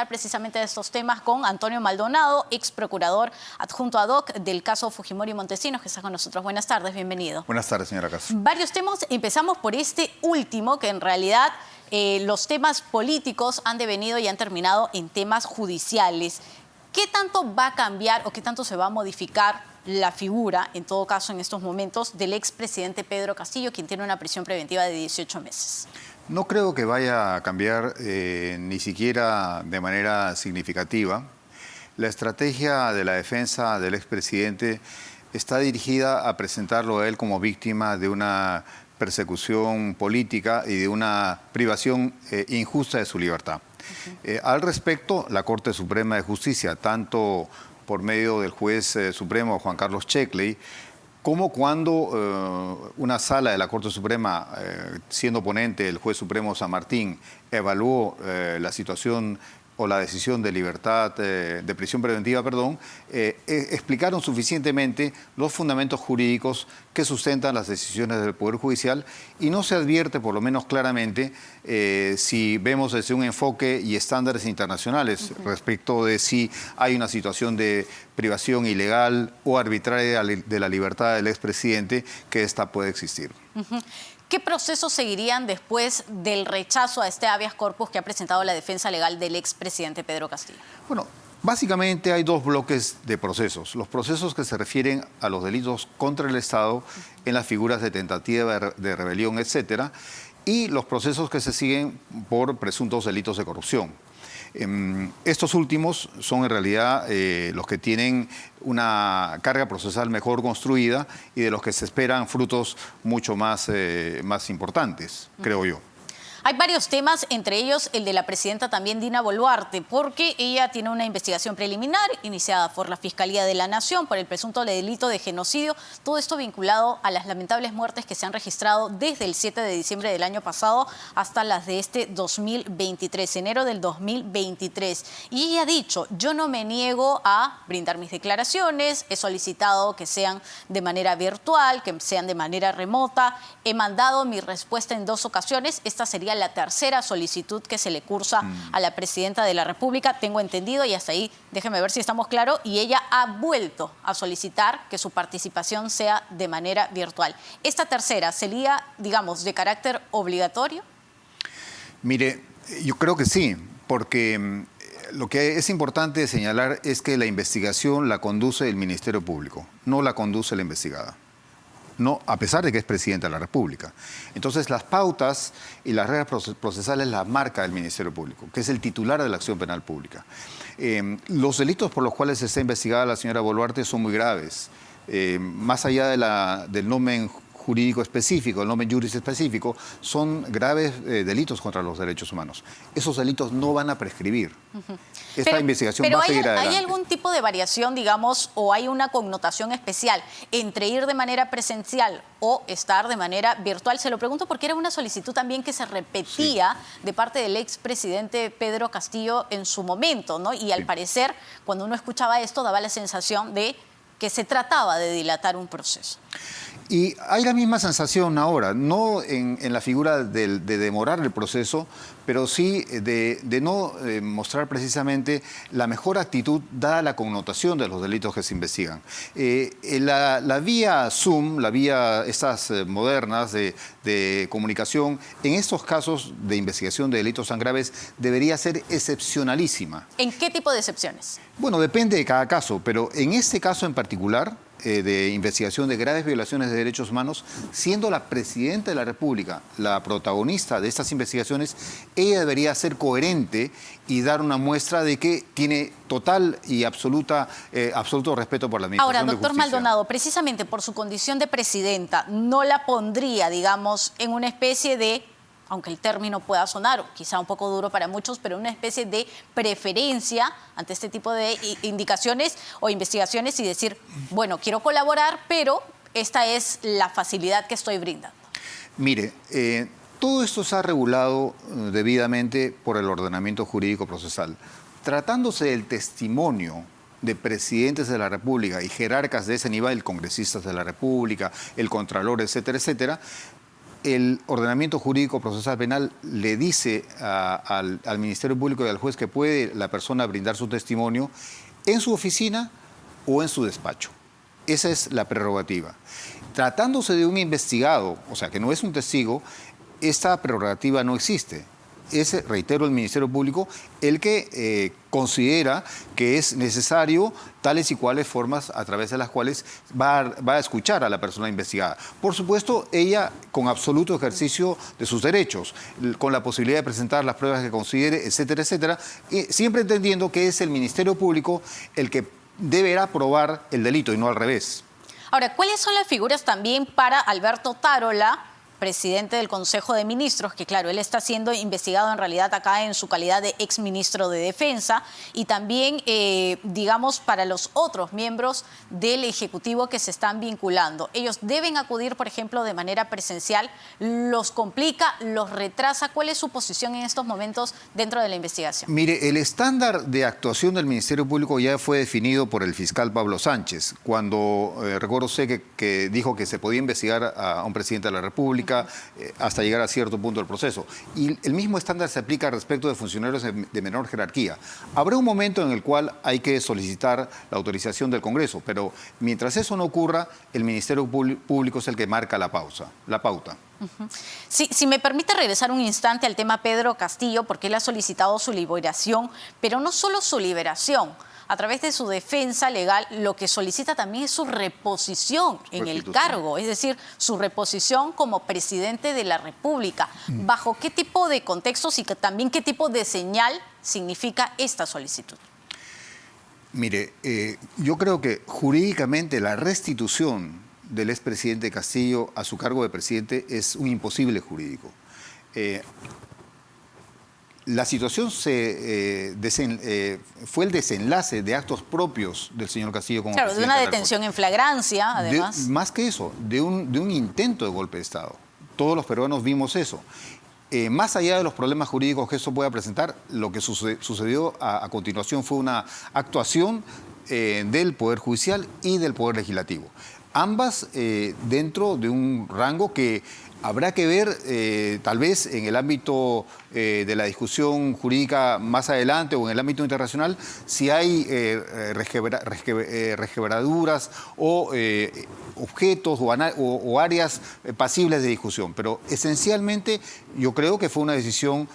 hablar precisamente de estos temas con Antonio Maldonado, ex procurador adjunto ad hoc del caso Fujimori y Montesinos, que está con nosotros. Buenas tardes, bienvenido. Buenas tardes, señora Caso. Varios temas, empezamos por este último, que en realidad los temas políticos han devenido y han terminado en temas judiciales. ¿Qué tanto va a cambiar o qué tanto se va a modificar la figura, en todo caso en estos momentos, del expresidente Pedro Castillo, quien tiene una prisión preventiva de 18 meses? No creo que vaya a cambiar ni siquiera de manera significativa. La estrategia de la defensa del expresidente está dirigida a presentarlo a él como víctima de una persecución política y de una privación injusta de su libertad. Al respecto, la Corte Suprema de Justicia, tanto por medio del juez supremo Juan Carlos Checkley, como cuando una sala de la Corte Suprema, siendo ponente el juez supremo San Martín, evaluó la situación o la decisión de libertad, de prisión preventiva, perdón, explicaron suficientemente los fundamentos jurídicos que sustentan las decisiones del Poder Judicial y no se advierte, por lo menos claramente, si vemos desde un enfoque y estándares internacionales respecto de si hay una situación de privación ilegal o arbitraria de la libertad del expresidente, que ésta puede existir. ¿Qué procesos seguirían después del rechazo a este habeas corpus que ha presentado la defensa legal del expresidente Pedro Castillo? Bueno, básicamente hay dos bloques de procesos. Los procesos que se refieren a los delitos contra el Estado en las figuras de tentativa de rebelión, etcétera, y los procesos que se siguen por presuntos delitos de corrupción. Estos últimos son en realidad los que tienen una carga procesal mejor construida y de los que se esperan frutos mucho más importantes, creo yo. Hay varios temas, entre ellos el de la presidenta también Dina Boluarte, porque ella tiene una investigación preliminar iniciada por la Fiscalía de la Nación por el presunto delito de genocidio, todo esto vinculado a las lamentables muertes que se han registrado desde el 7 de diciembre del año pasado hasta las de este 2023, enero del 2023. Y ella ha dicho, yo no me niego a brindar mis declaraciones, he solicitado que sean de manera virtual, que sean de manera remota, he mandado mi respuesta en 2 ocasiones, esta sería la tercera solicitud que se le cursa a la presidenta de la República, tengo entendido, y hasta ahí déjeme ver si estamos claros, y ella ha vuelto a solicitar que su participación sea de manera virtual. ¿Esta tercera sería, digamos, de carácter obligatorio? Mire, yo creo que sí, porque lo que es importante señalar es que la investigación la conduce el Ministerio Público, no la conduce la investigada. No, a pesar de que es presidenta de la República. Entonces, las pautas y las reglas procesales las marca el Ministerio Público, que es el titular de la acción penal pública. Los delitos por los cuales está investigada la señora Boluarte son muy graves. Más allá del nomen jurídico específico, el nomen juris específico, son graves delitos contra los derechos humanos. Esos delitos no van a prescribir. Esta investigación va a seguir adelante. ¿Hay algún tipo de variación, digamos, o hay una connotación especial entre ir de manera presencial o estar de manera virtual? Se lo pregunto porque era una solicitud también que se repetía de parte del expresidente Pedro Castillo en su momento, ¿no? Y al parecer, cuando uno escuchaba esto, daba la sensación de que se trataba de dilatar un proceso. Y hay la misma sensación ahora, no en la figura de demorar el proceso, pero sí de no mostrar precisamente la mejor actitud dada la connotación de los delitos que se investigan. La vía Zoom, la vía estas modernas de comunicación, en estos casos de investigación de delitos tan graves, debería ser excepcionalísima. ¿En qué tipo de excepciones? Bueno, depende de cada caso, pero en este caso en particular, de investigación de graves violaciones de derechos humanos, siendo la presidenta de la República la protagonista de estas investigaciones, ella debería ser coherente y dar una muestra de que tiene total y absoluto respeto por la administración de justicia. Ahora, doctor Maldonado, precisamente por su condición de presidenta, ¿no la pondría, digamos, en una especie de, aunque el término pueda sonar quizá un poco duro para muchos, pero una especie de preferencia ante este tipo de indicaciones o investigaciones y decir, bueno, quiero colaborar, pero esta es la facilidad que estoy brindando? Mire, todo esto se ha regulado debidamente por el ordenamiento jurídico procesal. Tratándose del testimonio de presidentes de la República y jerarcas de ese nivel, congresistas de la República, el Contralor, etcétera, etcétera, el ordenamiento jurídico procesal penal le dice al Ministerio Público y al juez que puede la persona brindar su testimonio en su oficina o en su despacho. Esa es la prerrogativa. Tratándose de un investigado, o sea, que no es un testigo, esta prerrogativa no existe. Es, reitero, el Ministerio Público el que considera que es necesario tales y cuales formas a través de las cuales va a escuchar a la persona investigada. Por supuesto, ella con absoluto ejercicio de sus derechos, con la posibilidad de presentar las pruebas que considere, etcétera, etcétera, y siempre entendiendo que es el Ministerio Público el que deberá probar el delito y no al revés. Ahora, ¿cuáles son las figuras también para Alberto Tarola, presidente del Consejo de Ministros, que claro, él está siendo investigado en realidad acá en su calidad de exministro de Defensa, y también, digamos, para los otros miembros del Ejecutivo que se están vinculando? Ellos deben acudir, por ejemplo, de manera presencial. ¿Los complica, los retrasa? ¿Cuál es su posición en estos momentos dentro de la investigación? Mire, el estándar de actuación del Ministerio Público ya fue definido por el fiscal Pablo Sánchez, cuando, recuerdo usted que dijo que se podía investigar a un presidente de la República, hasta llegar a cierto punto del proceso. Y el mismo estándar se aplica respecto de funcionarios de menor jerarquía. Habrá un momento en el cual hay que solicitar la autorización del Congreso, pero mientras eso no ocurra, el Ministerio Público es el que marca la pauta. Si me permite regresar un instante al tema Pedro Castillo, porque él ha solicitado su liberación, pero no solo su liberación. A través de su defensa legal, lo que solicita también es su reposición en el cargo, es decir, su reposición como presidente de la República. ¿Bajo qué tipo de contextos y también qué tipo de señal significa esta solicitud? Mire, yo creo que jurídicamente la restitución del expresidente Castillo a su cargo de presidente es un imposible jurídico. La situación fue el desenlace de actos propios del señor Castillo como presidente. Claro, de una detención en flagrancia, además. Más que eso, de un intento de golpe de Estado. Todos los peruanos vimos eso. Más allá de los problemas jurídicos que eso pueda presentar, lo que sucedió a continuación fue una actuación del Poder Judicial y del Poder Legislativo. Ambas dentro de un rango que habrá que ver, tal vez en el ámbito de la discusión jurídica más adelante o en el ámbito internacional, si hay resquebraduras o objetos o áreas pasibles de discusión. Pero esencialmente yo creo que fue una decisión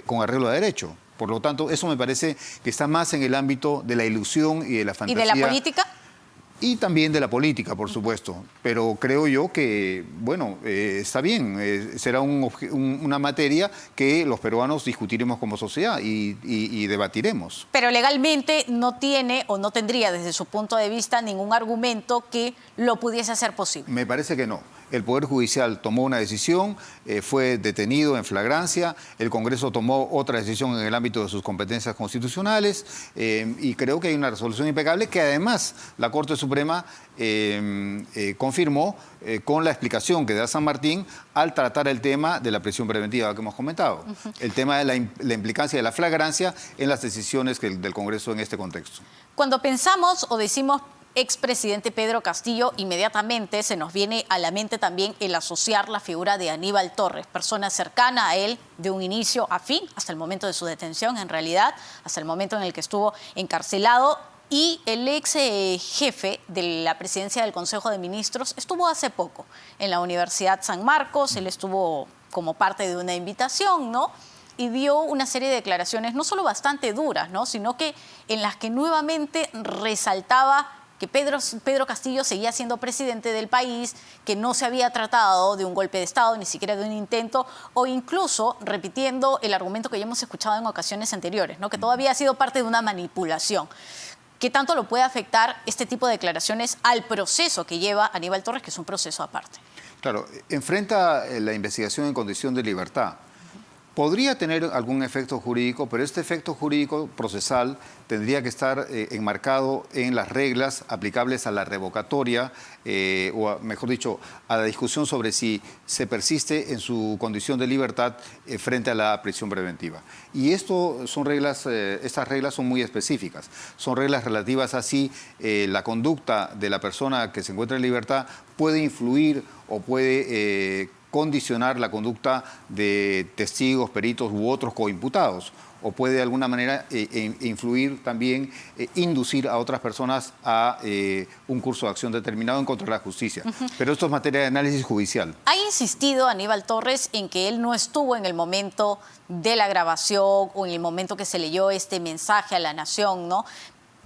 con arreglo de derecho. Por lo tanto, eso me parece que está más en el ámbito de la ilusión y de la fantasía. ¿Y de la política? Y también de la política, por supuesto. Pero creo yo que, bueno, está bien. Será una materia que los peruanos discutiremos como sociedad y debatiremos. Pero legalmente no tiene o no tendría, desde su punto de vista, ningún argumento que lo pudiese hacer posible. Me parece que no. El Poder Judicial tomó una decisión, fue detenido en flagrancia, el Congreso tomó otra decisión en el ámbito de sus competencias constitucionales y creo que hay una resolución impecable que además la Corte Suprema confirmó con la explicación que da San Martín al tratar el tema de la prisión preventiva que hemos comentado. El tema de la implicancia de la flagrancia en las decisiones del Congreso en este contexto. Cuando pensamos o decimos expresidente Pedro Castillo, inmediatamente se nos viene a la mente también el asociar la figura de Aníbal Torres, persona cercana a él de un inicio a fin, hasta el momento de su detención en realidad, hasta el momento en el que estuvo encarcelado. Y el ex jefe de la presidencia del Consejo de Ministros estuvo hace poco en la Universidad San Marcos, él estuvo como parte de una invitación, ¿no? Y dio una serie de declaraciones no solo bastante duras, ¿no? Sino que en las que nuevamente resaltaba que Pedro Castillo seguía siendo presidente del país, que no se había tratado de un golpe de Estado, ni siquiera de un intento, o incluso repitiendo el argumento que ya hemos escuchado en ocasiones anteriores, ¿no? Que todo había sido parte de una manipulación. ¿Qué tanto lo puede afectar este tipo de declaraciones al proceso que lleva Aníbal Torres, que es un proceso aparte? Claro, enfrenta la investigación en condición de libertad. Podría tener algún efecto jurídico, pero este efecto jurídico procesal tendría que estar enmarcado en las reglas aplicables a la revocatoria, o mejor dicho, a la discusión sobre si se persiste en su condición de libertad frente a la prisión preventiva. Y estas reglas son muy específicas. Son reglas relativas a si la conducta de la persona que se encuentra en libertad puede influir o puede condicionar la conducta de testigos, peritos u otros coimputados. O puede de alguna manera influir también, inducir a otras personas a un curso de acción determinado en contra de la justicia. Pero esto es materia de análisis judicial. Ha insistido Aníbal Torres en que él no estuvo en el momento de la grabación o en el momento que se leyó este mensaje a la nación, ¿no?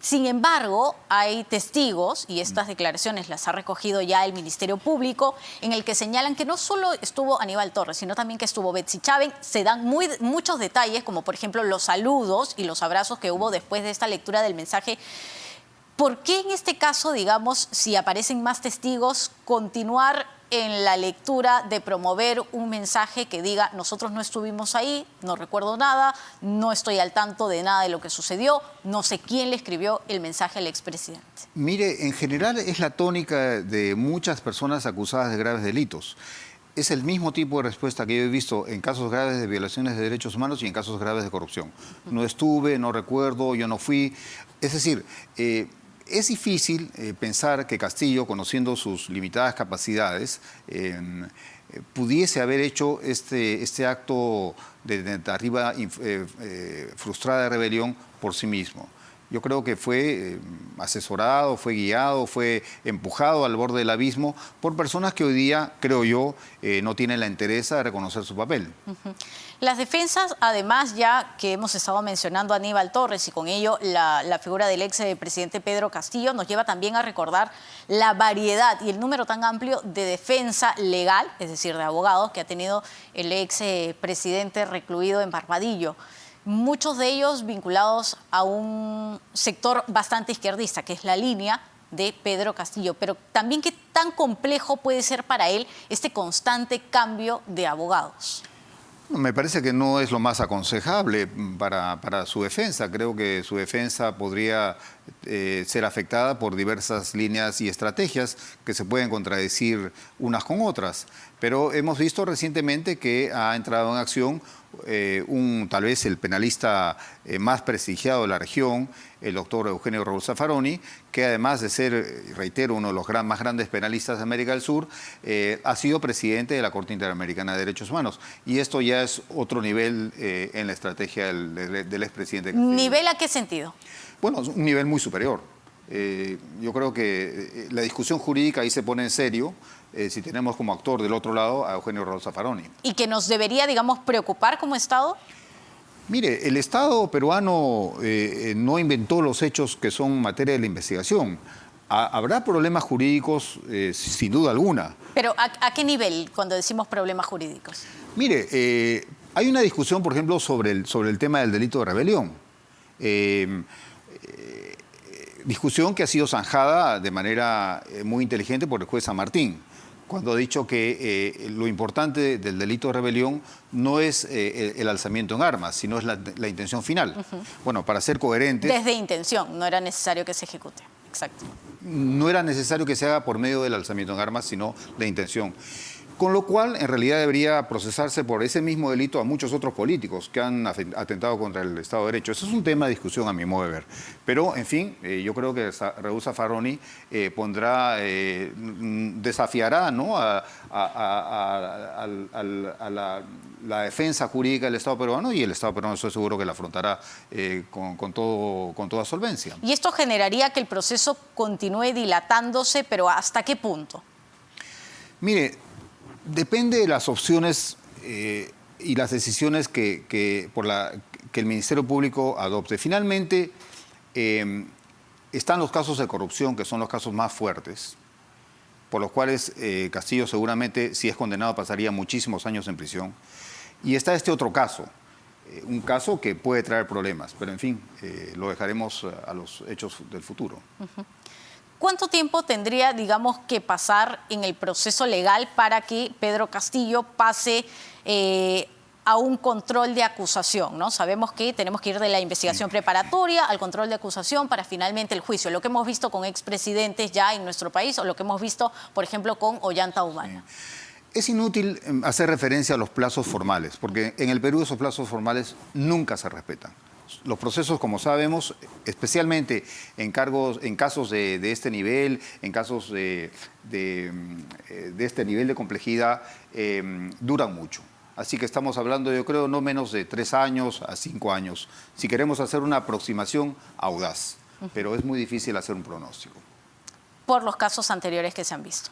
Sin embargo, hay testigos, y estas declaraciones las ha recogido ya el Ministerio Público, en el que señalan que no solo estuvo Aníbal Torres, sino también que estuvo Betsy Chávez. Se dan muchos detalles, como por ejemplo los saludos y los abrazos que hubo después de esta lectura del mensaje. ¿Por qué en este caso, digamos, si aparecen más testigos, continuar en la lectura de promover un mensaje que diga nosotros no estuvimos ahí, no recuerdo nada, no estoy al tanto de nada de lo que sucedió, no sé quién le escribió el mensaje al expresidente? Mire, en general es la tónica de muchas personas acusadas de graves delitos. Es el mismo tipo de respuesta que yo he visto en casos graves de violaciones de derechos humanos y en casos graves de corrupción. No estuve, no recuerdo, yo no fui. Es decir, es difícil pensar que Castillo, conociendo sus limitadas capacidades, pudiese haber hecho este acto de tentativa frustrada de rebelión por sí mismo. Yo creo que fue asesorado, fue guiado, fue empujado al borde del abismo por personas que hoy día, creo yo, no tienen la entereza de reconocer su papel. Las defensas, además, ya que hemos estado mencionando a Aníbal Torres y con ello la figura del ex presidente Pedro Castillo, nos lleva también a recordar la variedad y el número tan amplio de defensa legal, es decir, de abogados, que ha tenido el ex presidente recluido en Barbadillo. Muchos de ellos vinculados a un sector bastante izquierdista, que es la línea de Pedro Castillo. Pero también, ¿qué tan complejo puede ser para él este constante cambio de abogados? Me parece que no es lo más aconsejable para su defensa. Creo que su defensa podría ser afectada por diversas líneas y estrategias que se pueden contradecir unas con otras. Pero hemos visto recientemente que ha entrado en acción tal vez el penalista más prestigiado de la región, el doctor Eugenio Raúl Zaffaroni, que además de ser, reitero, uno de los más grandes penalistas de América del Sur, ha sido presidente de la Corte Interamericana de Derechos Humanos. Y esto ya es otro nivel en la estrategia del expresidente Castillo. ¿Nivel a qué sentido? Bueno, es un nivel muy superior. Yo creo que la discusión jurídica ahí se pone en serio si tenemos como actor del otro lado a Eugenio Raúl Zaffaroni. ¿Y que nos debería, digamos, preocupar como Estado? Mire, el Estado peruano no inventó los hechos que son materia de la investigación. Habrá problemas jurídicos, sin duda alguna. ¿Pero a qué nivel cuando decimos problemas jurídicos? Mire, hay una discusión, por ejemplo, sobre el tema del delito de rebelión. Discusión que ha sido zanjada de manera muy inteligente por el juez San Martín, cuando ha dicho que lo importante del delito de rebelión no es el alzamiento en armas, sino es la intención final. Bueno, para ser coherentes... Desde intención, no era necesario que se ejecute. Exacto. No era necesario que se haga por medio del alzamiento en armas, sino la intención. Con lo cual, en realidad, debería procesarse por ese mismo delito a muchos otros políticos que han atentado contra el Estado de Derecho. Eso es un tema de discusión a mi modo de ver. Pero, en fin, yo creo que Raúl Zaffaroni desafiará, ¿no?, a la defensa jurídica del Estado peruano, y el Estado peruano estoy seguro que la afrontará con toda solvencia. ¿Y esto generaría que el proceso continúe dilatándose, pero hasta qué punto? Mire, depende de las opciones y las decisiones que el Ministerio Público adopte. Finalmente, están los casos de corrupción, que son los casos más fuertes, por los cuales Castillo seguramente, si es condenado, pasaría muchísimos años en prisión. Y está este otro caso, un caso que puede traer problemas, pero en fin, lo dejaremos a los hechos del futuro. ¿Cuánto tiempo tendría, digamos, que pasar en el proceso legal para que Pedro Castillo pase a un control de acusación, ¿no? Sabemos que tenemos que ir de la investigación preparatoria al control de acusación para finalmente el juicio. Lo que hemos visto con expresidentes ya en nuestro país, o lo que hemos visto, por ejemplo, con Ollanta Humala. Es inútil hacer referencia a los plazos formales, porque en el Perú esos plazos formales nunca se respetan. Los procesos, como sabemos, especialmente en casos de este nivel, en casos de este nivel de complejidad, duran mucho. Así que estamos hablando, yo creo, no menos de 3 años a 5 años, si queremos hacer una aproximación audaz. Pero es muy difícil hacer un pronóstico. Por los casos anteriores que se han visto.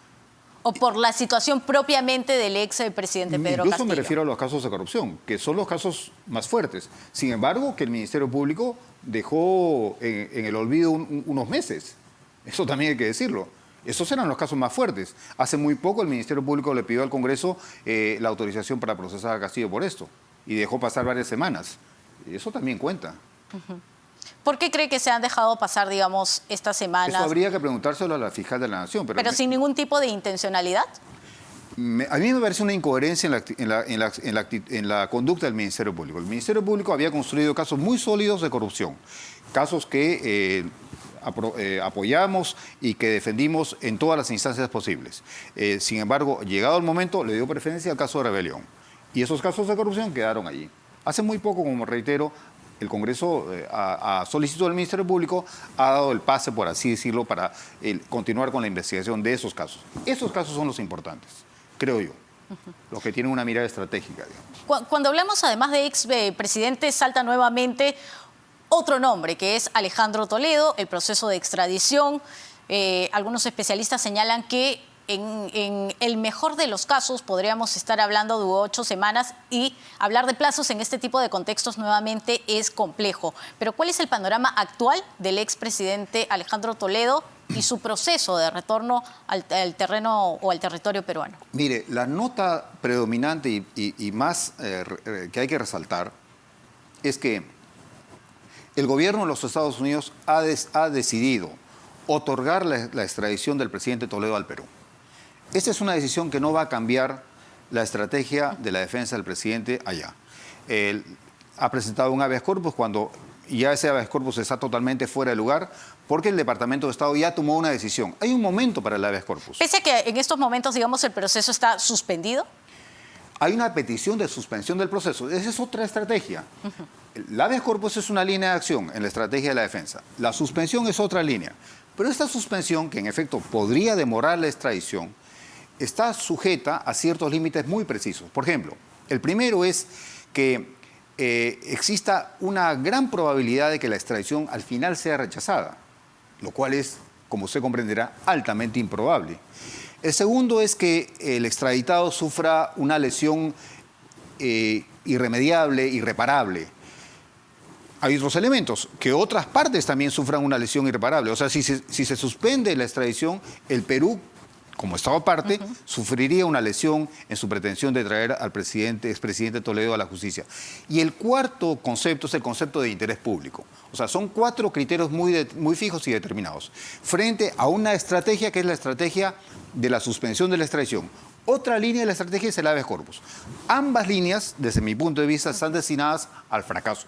O por la situación propiamente del ex presidente Pedro Incluso Castillo. me refiero a los casos de corrupción, que son los casos más fuertes. Sin embargo, que el Ministerio Público dejó en el olvido unos meses. Eso también hay que decirlo. Esos eran los casos más fuertes. Hace muy poco el Ministerio Público le pidió al Congreso la autorización para procesar a Castillo por esto. Y dejó pasar varias semanas. Y eso también cuenta. ¿Por qué cree que se han dejado pasar, digamos, estas semanas? Eso habría que preguntárselo a la fiscal de la Nación. Pero sin ningún tipo de intencionalidad. A mí me parece una incoherencia en la conducta del Ministerio Público. El Ministerio Público había construido casos muy sólidos de corrupción, casos que apoyamos y que defendimos en todas las instancias posibles. Sin embargo, llegado el momento, le dio preferencia al caso de Rebelión. Y esos casos de corrupción quedaron allí. Hace muy poco, como reitero, el Congreso, a solicitud del Ministerio Público, ha dado el pase, por así decirlo, para continuar con la investigación de esos casos. Esos casos son los importantes, creo yo, los que tienen una mirada estratégica, digamos. Cuando hablamos, además de expresidente, salta nuevamente otro nombre, que es Alejandro Toledo, el proceso de extradición. Algunos especialistas señalan que en el mejor de los casos podríamos estar hablando de 8 semanas y hablar de plazos en este tipo de contextos nuevamente es complejo. Pero ¿cuál es el panorama actual del expresidente Alejandro Toledo y su proceso de retorno al terreno o al territorio peruano? Mire, la nota predominante y más que hay que resaltar es que el gobierno de los Estados Unidos ha decidido otorgar la extradición del presidente Toledo al Perú. Esta es una decisión que no va a cambiar la estrategia de la defensa del presidente allá. Él ha presentado un habeas corpus cuando ya ese habeas corpus está totalmente fuera de lugar porque el Departamento de Estado ya tomó una decisión. Hay un momento para el habeas corpus. Pese a que en estos momentos, digamos, el proceso está suspendido. Hay una petición de suspensión del proceso. Esa es otra estrategia. El habeas corpus es una línea de acción en la estrategia de la defensa. La suspensión es otra línea. Pero esta suspensión, que en efecto podría demorar la extradición, está sujeta a ciertos límites muy precisos. Por ejemplo, el primero es que exista una gran probabilidad de que la extradición al final sea rechazada, lo cual es, como usted comprenderá, altamente improbable. El segundo es que el extraditado sufra una lesión irremediable, irreparable. Hay otros elementos, que otras partes también sufran una lesión irreparable. O sea, si se suspende la extradición, el Perú, como Estado parte, sufriría una lesión en su pretensión de traer al expresidente Toledo a la justicia. Y el cuarto concepto es el concepto de interés público. O sea, son 4 criterios muy fijos y determinados, frente a una estrategia que es la estrategia de la suspensión de la extradición. Otra línea de la estrategia es el habeas corpus. Ambas líneas, desde mi punto de vista, están destinadas al fracaso.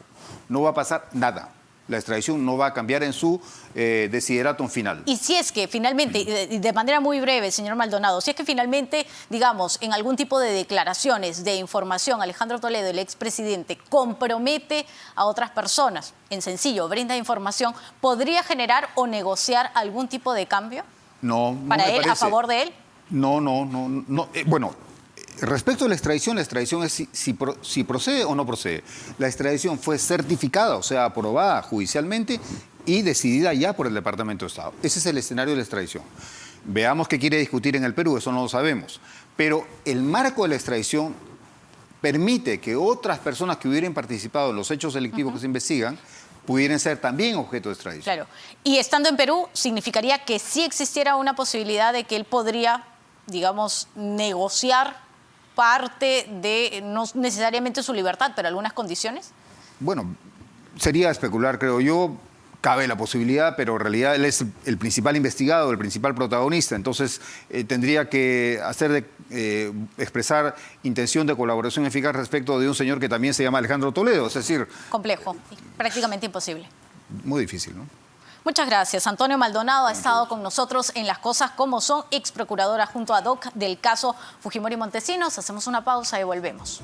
No va a pasar nada. La extradición no va a cambiar en su desideratum final. Y si es que finalmente, y de manera muy breve, señor Maldonado, si es que finalmente, digamos, en algún tipo de declaraciones, de información, Alejandro Toledo, el expresidente, compromete a otras personas, en sencillo, brinda información, ¿podría generar o negociar algún tipo de cambio? No, ¿Para él, a favor de él? No. Bueno, respecto a la extradición es si procede o no procede. La extradición fue certificada, o sea, aprobada judicialmente y decidida ya por el Departamento de Estado. Ese es el escenario de la extradición. Veamos qué quiere discutir en el Perú, eso no lo sabemos. Pero el marco de la extradición permite que otras personas que hubieran participado en los hechos delictivos que se investigan pudieran ser también objeto de extradición. Claro. Y estando en Perú, significaría que sí existiera una posibilidad de que él podría, digamos, negociar parte de, no necesariamente su libertad, pero algunas condiciones. Bueno, sería especular, creo yo. Cabe la posibilidad, pero en realidad él es el principal investigado, el principal protagonista. Entonces, tendría que expresar intención de colaboración eficaz respecto de un señor que también se llama Alejandro Toledo. Es decir... Complejo, prácticamente imposible. Muy difícil, ¿no? Muchas gracias. Antonio Maldonado ha estado con nosotros en Las Cosas Como Son, ex procuradora junto a DOC del caso Fujimori Montesinos. Hacemos una pausa y volvemos.